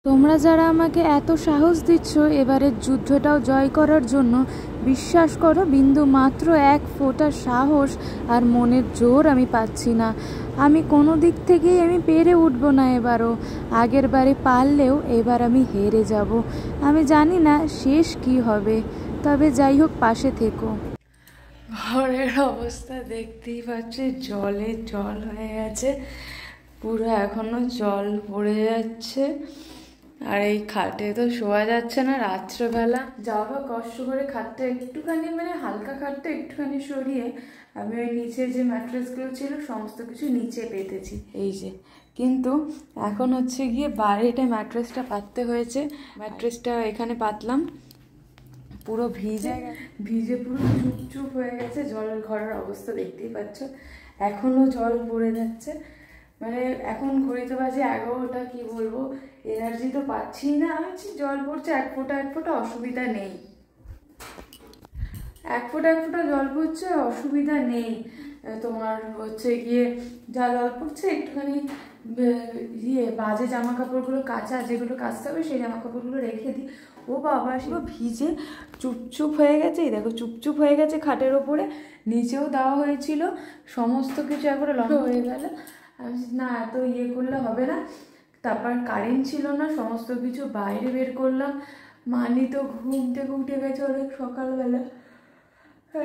তোমরা যারা আমাকে এত সাহস দিচ্ছ এবারের যুদ্ধটাও জয় করার জন্য, বিশ্বাস করো বিন্দু মাত্র এক ফোঁটা সাহস আর মনের জোর আমি পাচ্ছি না। আমি কোনো দিক থেকেই আমি পেরে উঠবো না এবারও। আগের বারে পারলেও এবার আমি হেরে যাব। আমি জানি না শেষ কি হবে, তবে যাই হোক পাশে থেকো। ঘরের অবস্থা দেখতেই পাচ্ছি, জলে জল হয়ে গেছে পুরো, এখনো জল পড়ে যাচ্ছে। আর এই খাটে তো শোয়া যাচ্ছে না রাত্রেবেলা, যাওয়া কষ্ট করে খাটটা একটুখানি হালকা খাটটা একটুখানি সরিয়ে আমি ওই নিচে যে ম্যাট্রেসগুলো ছিল সমস্ত কিছু নিচে পেতেছি এই যে। কিন্তু এখন হচ্ছে গিয়ে বাইরেটা ম্যাট্রেসটা পাততে হয়েছে। ম্যাট্রেসটা এখানে পাতলাম, পুরো ভিজে ভিজে পুরো চুপচুপ হয়ে গেছে। জলের ঘরের অবস্থা দেখতেই পাচ্ছ, এখনো জল পড়ে যাচ্ছে। এখন ঘড়িতে বাজে 11টা, কি বলবো, এনার্জি তো পাচ্ছি না। আমি জল পড়ছে এক ফোঁটা এক ফোঁটা, অসুবিধা নেই। এক ফোঁটা এক ফোঁটা জল পড়ছে, অসুবিধা নেই। তোমার হচ্ছে গিয়ে যা জল পড়ছে একটুখানি বাজে জামা কাপড়গুলো কাচা, যেগুলো কাচতে হবে সেই জামা কাপড়গুলো রেখে দিই। ও বাবা, সেগুলো ভিজে চুপচুপ হয়ে গেছে। এই দেখো চুপচুপ হয়ে গেছে খাটের ওপরে, নিচেও দেওয়া হয়েছিল, সমস্ত কিছু একবারে লম্বা হয়ে গেল। আমি না, এত করলে হবে না। তারপর কারেন্ট ছিল না, সমস্ত কিছু বাইরে বের করলাম। মানি তো ঘুম থেকে উঠে গেছে অনেক সকালবেলা,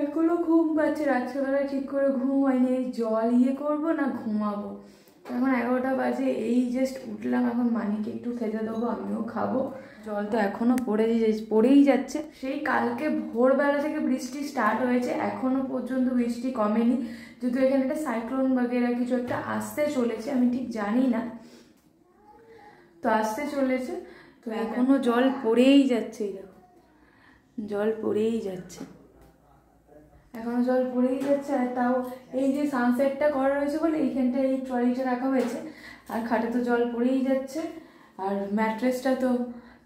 এখনো ঘুম পাচ্ছে। রাত্রেবেলা ঠিক করে ঘুম হয়নি, এই জল করবো না ঘুমাবো। এখন 11টা বাজে, এই জাস্ট উঠলাম। এখন মানিকে একটু খেতে দেবো, আমিও খাবো। জল তো এখনো পড়েই যাচ্ছে। সেই কালকে ভোরবেলা থেকে বৃষ্টি স্টার্ট হয়েছে, এখনো পর্যন্ত বৃষ্টি কমেনি। যদিও এখানে একটা সাইক্লোন বাগেরা কিছু একটা আসতে চলেছে, আমি ঠিক জানি না, তো আসতে চলেছে। তো এখনো জল পড়েই যাচ্ছে, এই দেখো জল পড়েই যাচ্ছে, এখনো জল পড়েই যাচ্ছে। আর তাও এই যে সানসেটটা করা রয়েছে বলে এইখানটা এই ট্রলিটা রাখা হয়েছে, আর খাটে তো জল পড়েই যাচ্ছে। আর ম্যাট্রেসটা তো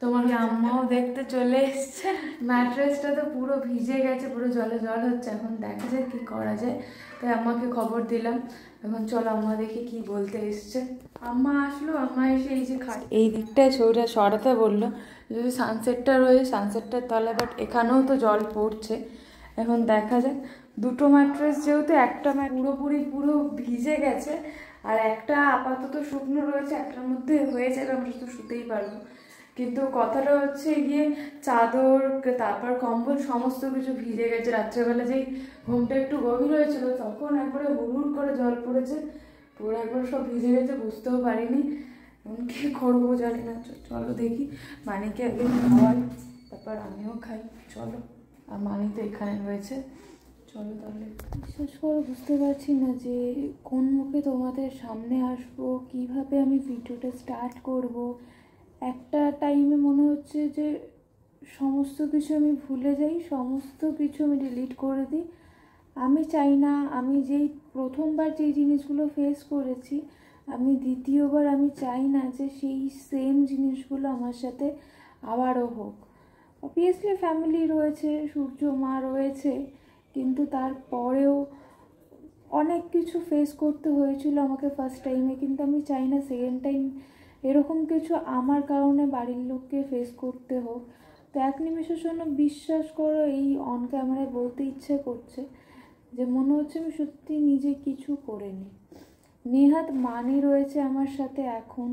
তোমার আম্মাও দেখতে চলে এসছে, ম্যাট্রেসটা তো পুরো ভিজে গেছে, পুরো জলে জল হচ্ছে। এখন দেখা যায় কি করা যায়, তাই আম্মাকে খবর দিলাম। এখন চলো আম্মা দেখি কি বলতে এসছে। আম্মা আসলো, আম্মা এসে এই যে খাট এই দিকটায় ছবিটা সরাতে বললো, যদি সানসেটটা রয়েছে সানসেটটার তলায়, বাট এখানেও তো জল পড়ছে। এখন দেখা যাক, দুটো ম্যাট্রেস যেহেতু, একটা পুরোপুরি পুরো ভিজে গেছে আর একটা আপাতত শুকনো রয়েছে, একটার মধ্যে হয়ে যাবে, আমরা তো শুতেই পারবো। কিন্তু কথাটা হচ্ছে গিয়ে চাদর তারপর কম্বল সমস্ত কিছু ভিজে গেছে। রাত্রেবেলা যেই ঘুমটা একটু গভীর হয়েছিল তখন একবারে হুড় করে জল পড়েছে, পুরো একবার সব ভিজে গেছে, বুঝতেও পারিনি। এখন কী করবো জানি না। চলো দেখি, মানিকে একদিন খাওয়াই, তারপর আমিও খাই। চলো, আর মানি তো এখানে রয়েছে, চলো তাহলে। বিশ্বাস করে বুঝতে পারছি না যে কোন মুখে তোমাদের সামনে আসবো, কিভাবে আমি ভিডিওটা স্টার্ট করব। একটা টাইমে মনে হচ্ছে যে সমস্ত কিছু আমি ভুলে যাই, সমস্ত কিছু আমি ডিলিট করে দিই। আমি চাই না, আমি যেই প্রথমবার যেই জিনিসগুলো ফেস করেছি, আমি দ্বিতীয়বার আমি চাই না যে সেই সেম জিনিসগুলো আমার সাথে আবারও হোক। অবভিয়াসলি ফ্যামিলি রয়েছে, সূর্য মা রয়েছে, কিন্তু তারপরেও অনেক কিছু ফেস করতে হয়েছিল আমাকে ফার্স্ট টাইমে, কিন্তু আমি চাই না সেকেন্ড টাইম এরকম কিছু আমার কারণে বাড়ির লোককে ফেস করতে হোক। তো এক নিমেষের জন্য বিশ্বাস করো, এই অন ক্যামেরায় বলতে ইচ্ছে করছে যে মনে হচ্ছে আমি সত্যি নিজে কিছু করিনি। নেহাত মানি রয়েছে আমার সাথে এখন।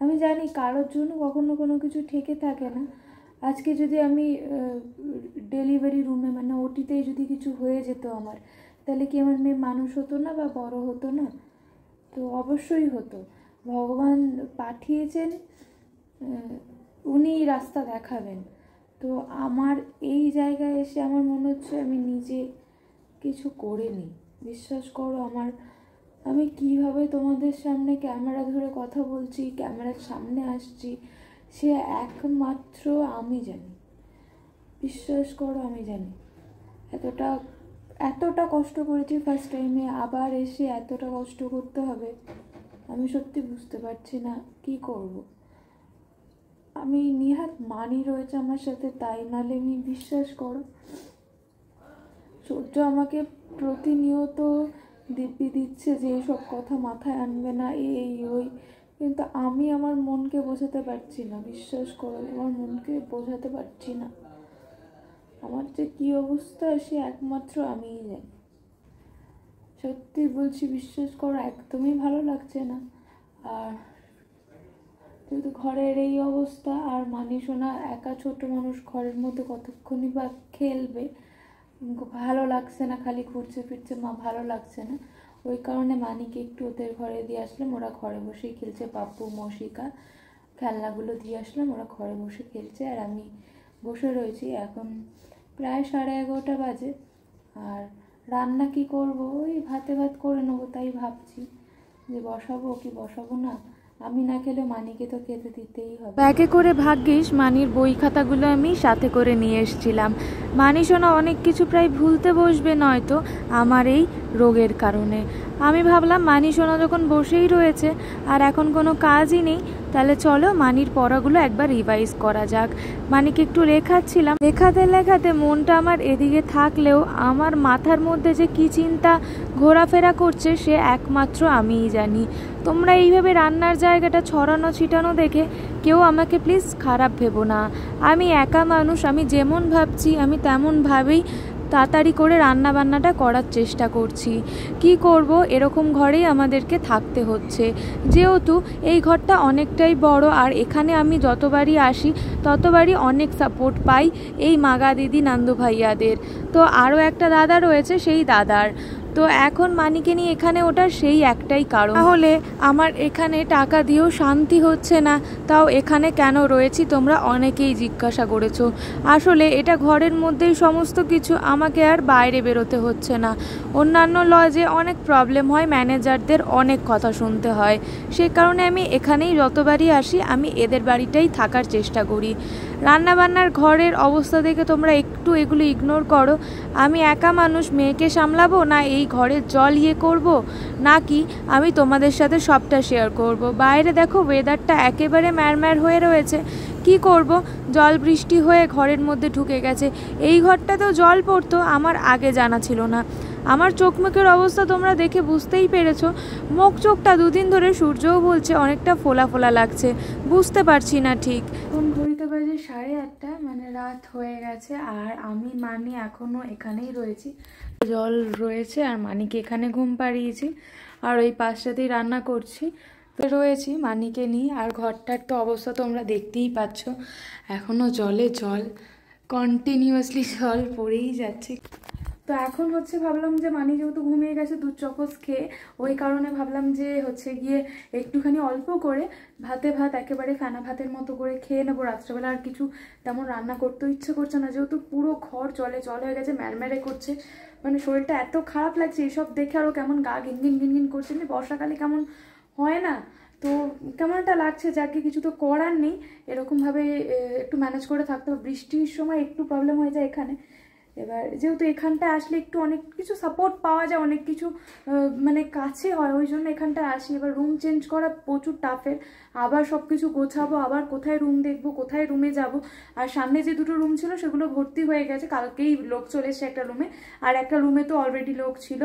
আমি জানি কারোর জন্য কখনো কোনো কিছু ঠেকে থাকে না। আজকে যদি আমি ডেলিভারি রুমে ওটিতেই যদি কিছু হয়ে যেত আমার, তাহলে কি আমার মেয়ে মানুষ হতো না বা বড় হতো না? তো অবশ্যই হতো। ভগবান পাঠিয়েছেন, উনি রাস্তা দেখাবেন। তো আমার এই জায়গায় এসে আমার মনে হচ্ছে আমি নিজে কিছু করিনি। বিশ্বাস করো, আমি কিভাবে তোমাদের সামনে ক্যামেরা ধরে কথা বলছি, ক্যামেরার সামনে আসছি, সে একমাত্র আমি জানি। বিশ্বাস করো আমি জানি। এতটা কষ্ট করেছি ফার্স্ট টাইমে, আবার এসে এতটা কষ্ট করতে হবে, আমি সত্যি বুঝতে পারছি না কি করব। আমি নিহাত মানি রয়েছে আমার সাথে, তাই নাহলে আমি বিশ্বাস করো, সূর্য আমাকে প্রতিনিয়ত দিব্যি দিচ্ছে যে এইসব কথা মাথায় আনবে না, এই ওই, কিন্তু আমি আমার মনকে বোঝাতে পারছি না, বিশ্বাস করো আমার মনকে বোঝাতে পারছি না। আমার যে কী অবস্থা সে একমাত্র আমিই জানি। সত্যি বলছি, বিশ্বাস করো একদমই ভালো লাগছে না। আর যেহেতু ঘরের এই অবস্থা, আর মানি শোনা একা ছোট মানুষ ঘরের মধ্যে কতক্ষণই বা খেলবে, ভালো লাগছে না, খালি ঘুরছে ফিরছে, মা ভালো লাগছে না। ওই কারণে মানিকে একটু ওদের ঘরে দিয়ে আসলাম, ওরা ঘরে বসেই খেলছে। পাপ্পু মশিকা খেলনাগুলো দিয়ে আসলাম, ওরা ঘরে বসে খেলছে আর আমি বসে রয়েছি। এখন প্রায় 11:30 বাজে। আর রান্না কি করব, ওই ভাত করে নেবো, তাই ভাবছি যে বসাবো কি বসাবো না। আমি না খেলে মানিকে তো খেতে দিতেই হবে। ব্যাগে করে ভাগ্যিস মানির বই খাতাগুলো আমি সাথে করে নিয়ে এসেছিলাম। মানি শোনা অনেক কিছু প্রায় ভুলতে বসবে নয়তো আমার এই রোগের কারণে। আমি ভাবলাম মানি শোনা যখন বসেই রয়েছে আর এখন কোনো কাজই নেই, তাহলে চলো মানির পড়াগুলো একবার রিভাইজ করা যাক। মানিকে একটু লেখাচ্ছিলাম, লেখাতে মনটা আমার এদিকে থাকলেও আমার মাথার মধ্যে যে কী চিন্তা ঘোরাফেরা করছে সে একমাত্র আমিই জানি। তোমরা এইভাবে রান্নার জায়গাটা ছড়ানো ছিটানো দেখে কেউ আমাকে প্লিজ খারাপ ভেবো না। আমি একা মানুষ, আমি যেমন ভাবছি আমি তেমনভাবেই তাড়াতাড়ি করে রান্না বান্নাটা করার চেষ্টা করছি। কি করব, এরকম ঘরেই আমাদেরকে থাকতে হচ্ছে, যেহেতু এই ঘরটা অনেকটাই বড়। আর এখানে আমি যতবারই আসি ততবারই অনেক সাপোর্ট পাই এই মাগা দিদি নান্দু ভাইয়াদের। তো আরও একটা দাদা রয়েছে, সেই দাদার। তো এখন মানিকে নিয়ে এখানে ওঠার সেই একটাই কারণ, তাহলে আমার এখানে টাকা দিয়েও শান্তি হচ্ছে না, তাও এখানে কেন রয়েছি তোমরা অনেকেই জিজ্ঞাসা করেছো। আসলে এটা ঘরের মধ্যেই সমস্ত কিছু, আমাকে আর বাইরে বেরোতে হচ্ছে না। অন্যান্য লজে অনেক প্রবলেম হয়, ম্যানেজারদের অনেক কথা শুনতে হয়, সে কারণে আমি এখানেই যতবারই আসি আমি এদের বাড়িটাই থাকার চেষ্টা করি। রান্নাবান্নার ঘরের অবস্থা দেখে তোমরা একটু এগুলো ইগনোর করো। আমি একা মানুষ, মেয়েকে সামলাবো না এই ঘরের জল করব, নাকি আমি তোমাদের সাথে সবটা শেয়ার করব। বাইরে দেখো ওয়েদারটা একেবারে ম্যারম্যার হয়ে রয়েছে, কি করব, জল বৃষ্টি হয়ে ঘরের মধ্যে ঢুকে গেছে। এই ঘরটাতেও জল পড়তো, আমার আগে জানা ছিল না। আমার চোখ মুখের অবস্থা তোমরা দেখে বুঝতেই পেরেছো। মুখ চোখটা দুদিন ধরে সূর্যও বলছে অনেকটা ফোলা ফোলা লাগছে, বুঝতে পারছি না ঠিক। এখন ঘড়িতে বাজে 8:30, মানে রাত হয়ে গেছে। আর আমি মানি এখনও এখানেই রয়েছি, জল রয়েছে আর মানিকে এখানে ঘুম পাড়িয়েছি আর ওই পাশটাতেই রান্না করছি রয়েছি মানিকে নিয়ে। আর ঘরটার তো অবস্থা তোমরা দেখতেই পাচ্ছ, এখনও জলে জল, কন্টিনিউয়াসলি জল পড়েই যাচ্ছে। তো এখন ভাবলাম যে মানি যেহেতু ঘুমিয়ে গেছে দুধ চকোস খেয়ে, ওই কারণে ভাবলাম যে গিয়ে একটুখানি অল্প করে ভাত একেবারে ফেনা ভাতের মতো করে খেয়ে নেবো রাত্রেবেলা। আর কিছু তেমন রান্না করতেও ইচ্ছে করছে না, যেহেতু পুরো ঘর জলে জল হয়ে গেছে, ম্যারম্যারে করছে, মানে শরীরটা এত খারাপ লাগছে এইসব দেখে। আরও কেমন গা ঘিনঘিন করছে, বর্ষাকালে কেমন হয় না, তো কেমন একটা লাগছে। যাকে কিছু তো করার নেই, এরকমভাবে একটু ম্যানেজ করে থাকতে হবে। বৃষ্টির সময় একটু প্রবলেম হয়ে যায় এখানে। এবার যেহেতু এখানটা আসলে একটু অনেক কিছু সাপোর্ট পাওয়া যায়, অনেক কিছু মানে কাছে হয়, ওই জন্য এখানটা আসি। এবার রুম চেঞ্জ করা প্রচুর টাফের, আবার সব কিছু গোছাবো, আবার কোথায় রুম দেখবো, কোথায় রুমে যাব। আর সামনে যে দুটো রুম ছিল সেগুলো ভর্তি হয়ে গেছে, কালকেই লোক চলে এসছে একটা রুমে, আর একটা রুমে তো অলরেডি লোক ছিল।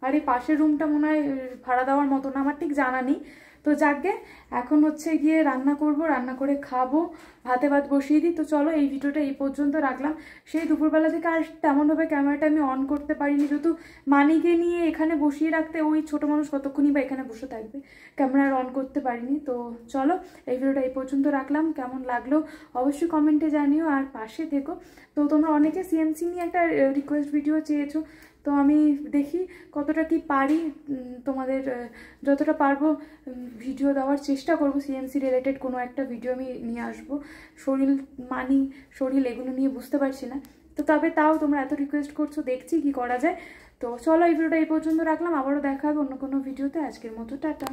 আর এই পাশের রুমটা মনে হয় ভাড়া দেওয়ার মতো না, আমার ঠিক জানা নেই। তো যাকে এখন গিয়ে রান্না করব, রান্না করে খাবো, ভাত বসিয়ে দিই। তো চলো এই ভিডিওটা এই পর্যন্ত রাখলাম। সেই দুপুরবেলা থেকে আর তেমনভাবে ক্যামেরাটা আমি অন করতে পারিনি, যেহেতু মানিকে নিয়ে এখানে বসিয়ে রাখতে ওই ছোটো মানুষ কতক্ষণই বা এখানে বসে থাকবে, ক্যামেরা অন করতে পারিনি। তো চলো এই ভিডিওটা এই পর্যন্ত রাখলাম, কেমন লাগলো অবশ্যই কমেন্টে জানিও আর পাশে থেকো। তো তোমরা অনেকে সিএমসি নিয়ে একটা রিকোয়েস্ট ভিডিও চেয়েছো, তো আমি দেখি কতটা কি পারি, তোমাদের যতটা পারবো ভিডিও দেওয়ার চেষ্টা করবো। সিএমসি রিলেটেড কোনো একটা ভিডিও আমি নিয়ে আসবো। শরীর এগুলো নিয়ে বুঝতে পারছি না, তো তবে তাও তোমরা এত রিকোয়েস্ট করছো, দেখছি কি করা যায়। তো চলো এই ভিডিওটা এই পর্যন্ত রাখলাম, আবারও দেখা হবে অন্য কোনো ভিডিওতে। আজকের মতো টাটা।